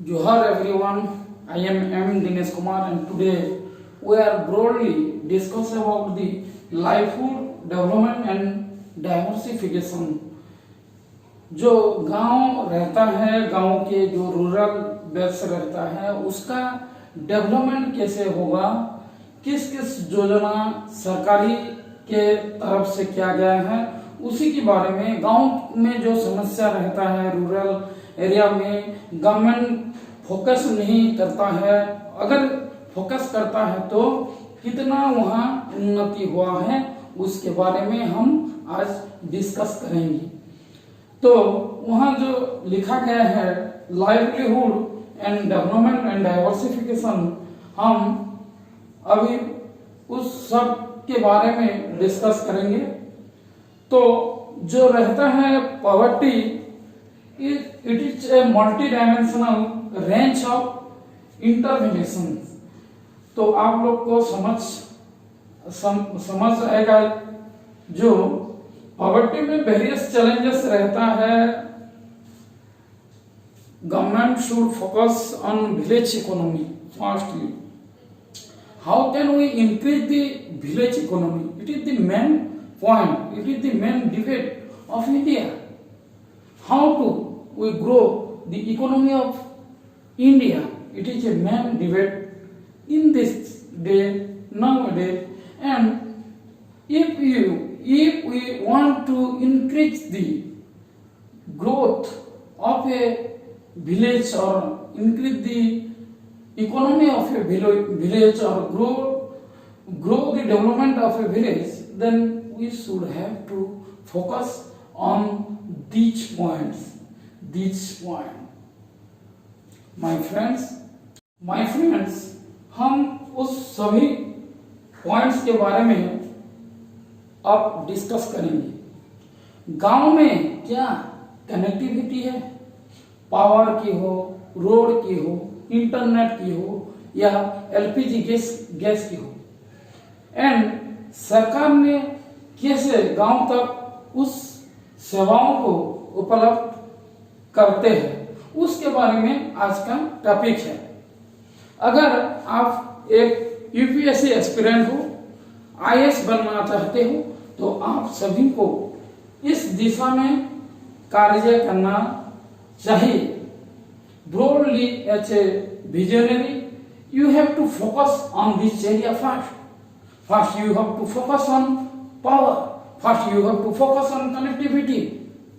Johar everyone, I am M. Dinesh Kumar and today we are broadly discuss about the livelihood development and diversification. जो गांव रहता है, गांव के जो रूरल बेस रहता है उसका डेवलपमेंट कैसे होगा, किस किस योजना सरकारी के तरफ से किया गया है उसी के बारे में। गांव में जो समस्या रहता है रूरल एरिया में गवर्नमेंट फोकस नहीं करता है, अगर फोकस करता है तो कितना वहाँ उन्नति हुआ है उसके बारे में हम आज डिस्कस करेंगे। तो वहाँ जो लिखा गया है livelihood and development and diversification, हम अभी उस सब के बारे में डिस्कस करेंगे। तो जो रहता है poverty, it is a multi dimensional range of intervention. तो आप लोग को समझ आएगा जो पॉवर्टी में वेरियस चैलेंजेस रहता है। Government should focus on village economy firstly. How can we increase the village economy? It is the main point, it is the main debate of India. How to we grow the economy of India? It is a main debate in this day nowadays. And if we want to increase the growth of a village or increase the economy of a village or grow the development of a village, then we should have to focus on these points. My friends, हम उस सभी points के बारे में अब discuss करेंगे। गांव में क्या कनेक्टिविटी है, पावर की हो, रोड की हो, इंटरनेट की हो या एलपीजी गैस की हो, एंड सरकार ने कैसे गांव तक उस सेवाओं को उपलब्ध करते हैं उसके बारे में आज का टॉपिक है। अगर आप एक यूपीएससी एस्पिरेंट हो, आईएएस बनना चाहते हो, तो आप सभी को इस दिशा में कार्य करना चाहिए। Broadly as a visionary you have to focus on this area first. First you have to focus on power. First you have to focus on connectivity,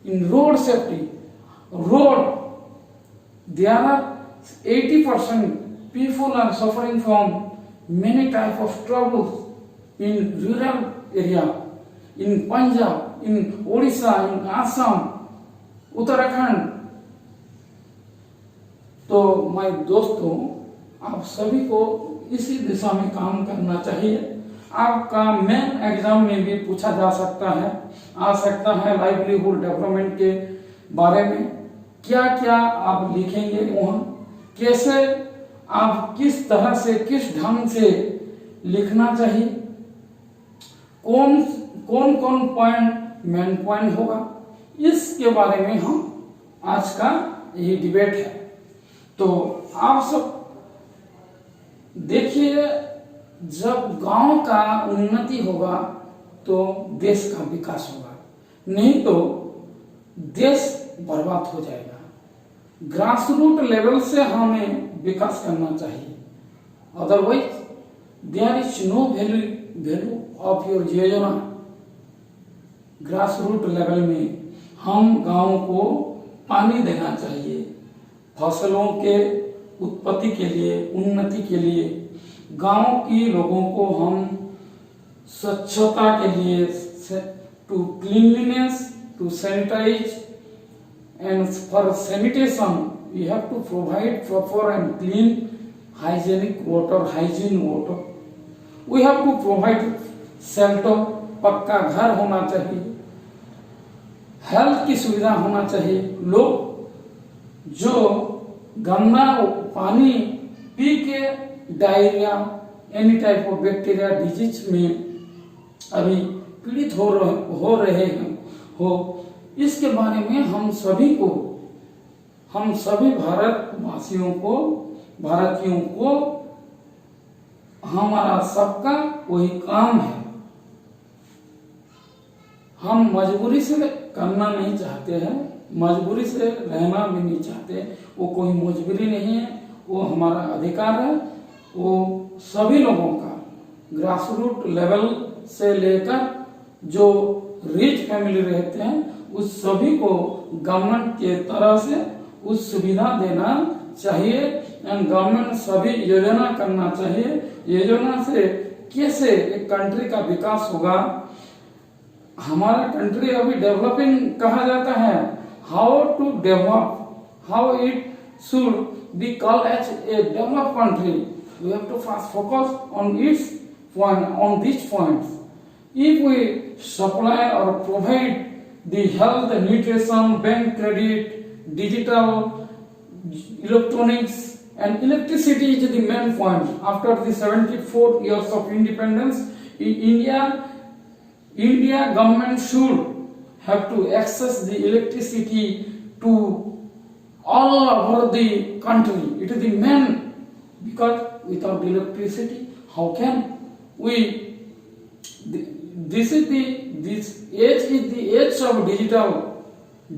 in road safety. Road, there are 80% people are suffering from many type of troubles in rural area, in Punjab, in Odisha, in Assam, Uttarakhand. तो मैं दोस्तों, आप सभी को इसी दिशा में काम करना चाहिए। आपका मेन एग्जाम में भी पूछा जा सकता है, आ सकता है लाइवलीहुड डेवलपमेंट के बारे में क्या क्या आप लिखेंगे, वहाँ कैसे आप किस तरह से किस ढंग से लिखना चाहिए, कौन कौन पॉइंट मेन पॉइंट होगा, इसके बारे में हम आज का यही डिबेट है। तो आप सब देखिए, जब गांव का उन्नति होगा तो देश का विकास होगा, नहीं तो देश बर्बाद हो जाएगा। ग्रासरूट लेवल से हमें विकास करना चाहिए, otherwise there is no value of your योजना। ग्रासरूट लेवल में हम गांव को पानी देना चाहिए, फसलों के उत्पत्ति के लिए, उन्नति के लिए। गांव की लोगों को हम स्वच्छता के लिए, to cleanliness, to sanitize and for sanitation we have to provide proper and clean hygienic water, hygiene water. We have to provide shelter, पक्का घर होना चाहिए, हेल्थ की सुविधा होना चाहिए। लोग जो गंदा पानी पी के diarrhoea, any type of bacteria disease में अभी पीड़ित हो रहे हैं, इसके बारे में हम सभी को हम सभी भारतवासियों को, भारतीयों को, हमारा सबका वही काम है। हम मजबूरी से करना नहीं चाहते हैं, मजबूरी से रहना भी नहीं चाहते। वो कोई मजबूरी नहीं है, वो हमारा अधिकार है। वो सभी लोगों का ग्रास रूट लेवल से लेकर जो रिच फैमिली रहते हैं उस सभी को गवर्नमेंट के तरफ से उस सुविधा देना चाहिए। एंड गवर्नमेंट सभी योजना करना चाहिए। योजना से कैसे एक कंट्री का विकास होगा। हमारा कंट्री अभी डेवलपिंग कहा जाता है। How to develop, how it should be called as a develop country, we have to first focus on its point, on this points. If we supply or provide the health, nutrition, bank credit, digital, electronics and electricity is the main point. After the 74 years of independence, India government should have to access the electricity to all over the country. It is the main, because without electricity, how can we? This age is the age of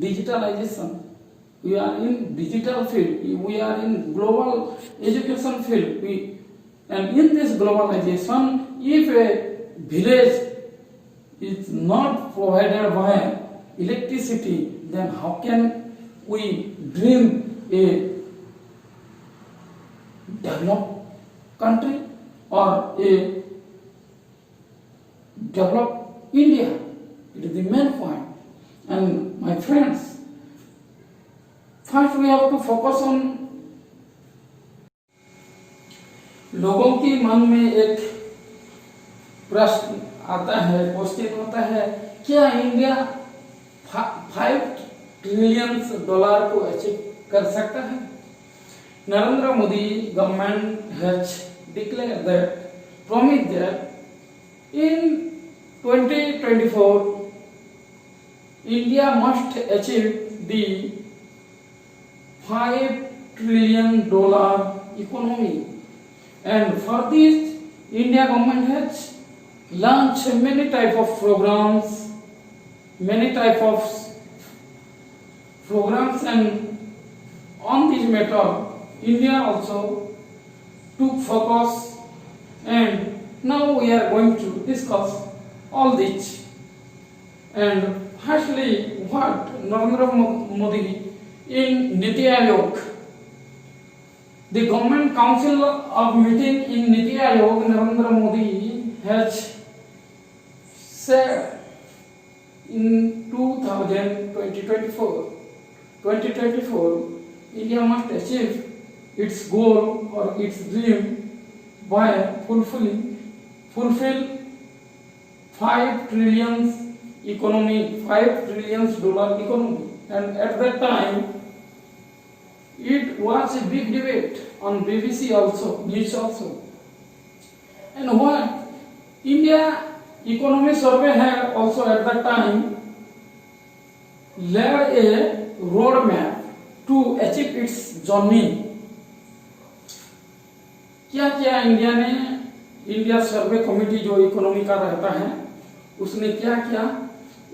digitalization. We are in digital field. We are in global education field. And in this globalization, if a village is not provided by electricity, then how can we dream a developed country or a developed India? It is the main point. And my friends, first we have to focus on, लोगों की मन में एक प्रश्न आता है, question होता है, क्या इंडिया 5 ट्रिलियन डॉलर को अचीव कर सकता है? Narendra Modi government has declared that, promised that in 2024 India must achieve the 5 trillion dollar economy, and for this India government has launched many type of programs, and on this matter India also took focus, and now we are going to discuss all this. And firstly, what Narendra Modi in Niti Aayog, the government council of meeting in Niti Aayog, Narendra Modi has said in 2024, India must achieve its goal or its dream by fulfill 5 trillion economy, 5 trillion dollar economy. And at that time it was a big debate on BBC also, news also. And what India economy survey had also at that time laid a roadmap to achieve its journey. क्या क्या India survey committee जो economy का रहता है उसने क्या किया,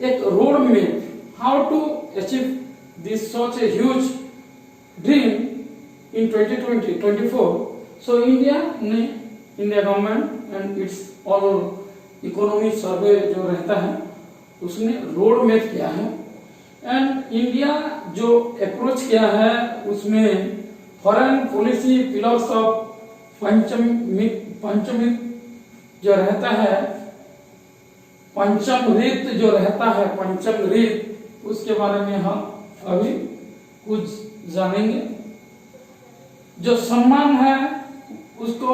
एक road map, how to achieve this such a huge dream in 2024. So India government and its all economy survey जो रहता है उसने रोड मैप किया है. एंड इंडिया जो अप्रोच किया है उसमें फॉरेन पॉलिसी पिलर्स ऑफ पंचमी जो रहता है, पंचम रीत जो रहता है, पंचम रीत, उसके बारे में हम अभी कुछ जानेंगे. जो सम्मान है उसको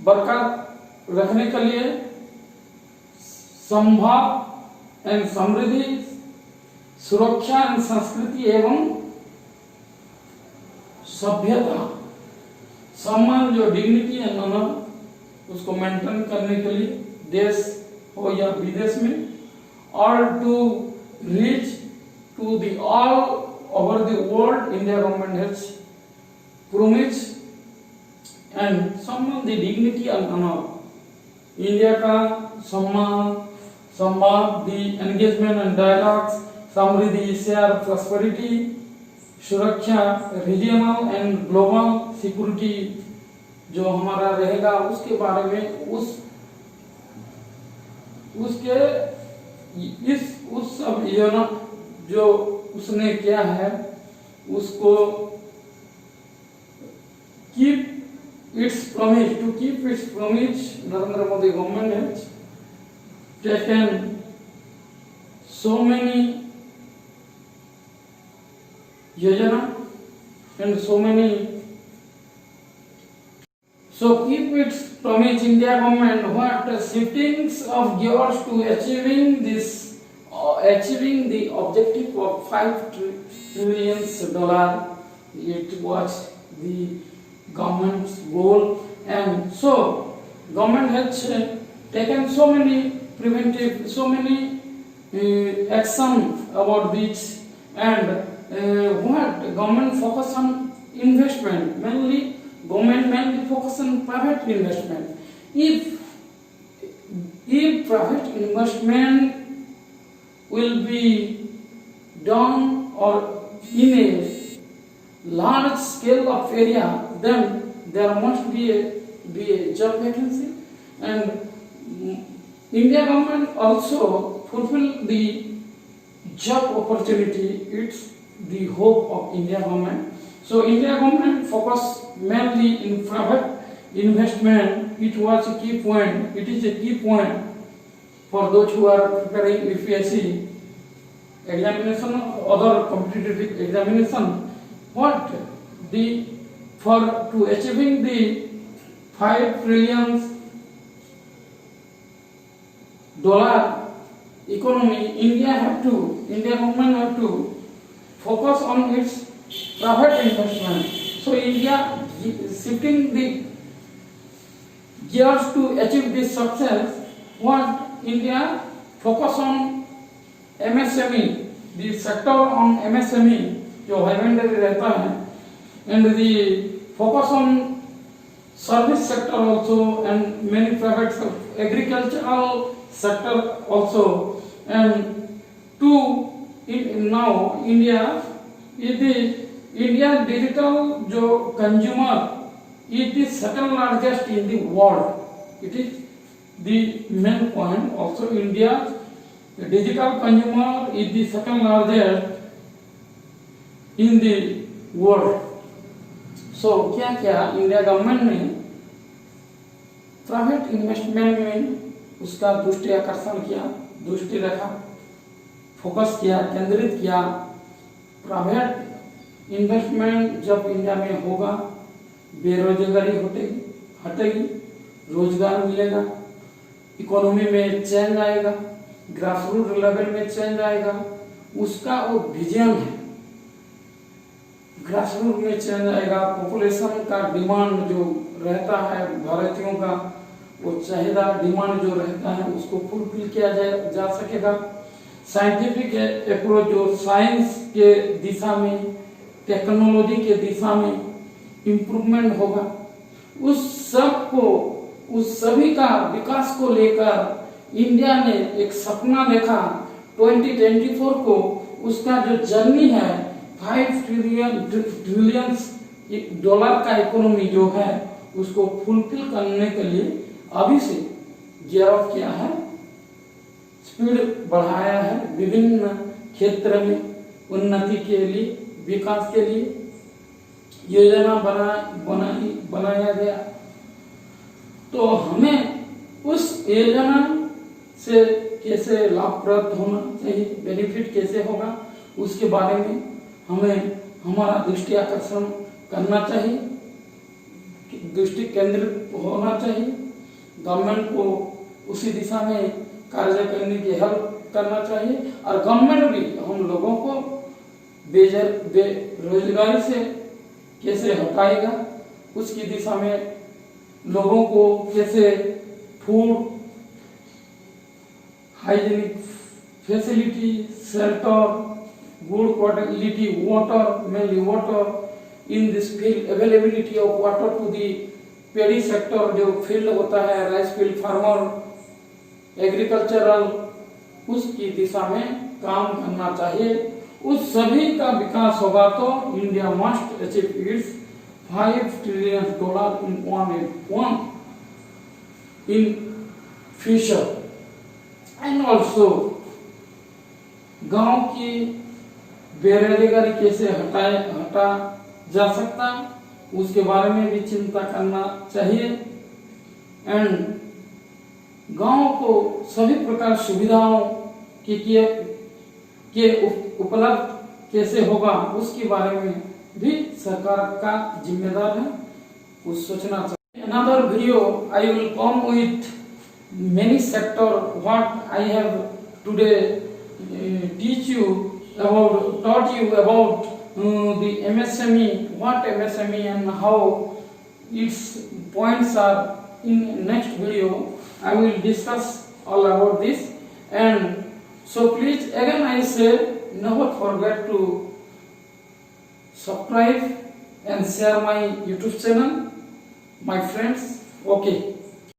बरकरार रखने के लिए संभाव एवं समृद्धि, सुरक्षा एवं संस्कृति एवं सभ्यता, सम्मान जो डिग्निटी है ऑनर उसको मेंटेन करने के लिए देश हो या विदेश में, और to reach to the over the world, India government has promised and सम्मान the dignity and honor. India का सम्मान, संवाद, the engagement and dialogues, Samriddhi, share prosperity, सुरक्षा, रीजनल एंड ग्लोबल सिक्योरिटी जो हमारा रहेगा उसके बारे में उस सब योजना जो उसने किया है उसको keep its promise, to keep its promise, Narendra Modi government has taken so many yojana and so many. So keep its promise, India government, what shiftings of gears to achieving the objective of $5 trillion. It was the government's goal, and so government has taken so many preventive, so many action about this, and what government focus on investment, mainly focus on private investment. If private investment will be done or in a large scale of area, then there must be a job vacancy, and India government also fulfill the job opportunity. It's the hope of India government. So India government focus mainly in private investment. It was a key point. It is a key point for those who are preparing UPSC examination or other competitive examination. What to achieving the $5 trillion economy, India government have to focus on its private investment. So India shifting the gears to achieve this success. What India focus on MSME, the sector on MSME जो हाईवेंडरी रहता है, and the focus on service sector also, and many private agricultural sector also, and now India is the Indian digital जो consumer is the second largest in the world. It is the main point. Also India's digital consumer is the second largest in the world. So क्या क्या India government ने private investment में उसका दृष्टि आकर्षण किया, दृष्टि रखा, फोकस किया, केंद्रित किया. प्राइवेट इन्वेस्टमेंट जब इंडिया में होगा, बेरोजगारी हटेगी, रोजगार मिलेगा, इकोनॉमी में चेंज आएगा, ग्रासरूट लेवल में चेंज आएगा. उसका वो विजन है. ग्रासरूट में चेंज आएगा, पॉपुलेशन का डिमांड जो रहता है भारतीयों का, वो चाहिदा डिमांड जो रहता है उसको फुलफिल किया जा सकेगा. साइंटिफिक अप्रोच जो साइंस के दिशा में, टेक्नोलॉजी के दिशा में इम्प्रूवमेंट होगा, उस सभी का विकास को लेकर इंडिया ने एक सपना देखा 2024 को. उसका जो जर्नी है $5 ट्रिलियन का इकोनॉमी जो है उसको फुलफिल करने के लिए अभी से गियर ऑफ किया है, स्पीड बढ़ाया है. विभिन्न क्षेत्र में उन्नति के लिए, विकास के लिए योजना बनाया गया. तो हमें उस योजना से कैसे लाभ प्राप्त होना चाहिए, बेनिफिट कैसे होगा, उसके बारे में हमें हमारा दृष्टि आकर्षण करना चाहिए, दृष्टि केंद्रित होना चाहिए. गवर्नमेंट को उसी दिशा में कार्य करने की हेल्प करना चाहिए, और गवर्नमेंट भी हम लोगों को बेरोजगारी से कैसे हटाएगा, उसकी दिशा में लोगों को कैसे food, hygienic facility, shelter, good quality water, mainly water in this field, availability of water to the paddy sector, जो फील्ड होता है राइस फील्ड फार्मर एग्रीकल्चरल, उसकी दिशा में काम करना चाहिए। उस सभी का विकास होगा तो India must achieve it's $5 trillion in future. And also गांव की बेरोजगारी कैसे हटा जा सकता, उसके बारे में भी चिंता करना चाहिए। एंड गांव को सभी प्रकार सुविधाओं के उपलब्ध कैसे होगा, उसके बारे में भी सरकार का जिम्मेदार है, कुछ सोचना चाहिए। Another video I will come with many sector what I have today taught you about the MSME, what MSME and how its points are in next video. I will discuss all about this, and so please again I say never forget to subscribe and share my YouTube channel, my friends. Okay.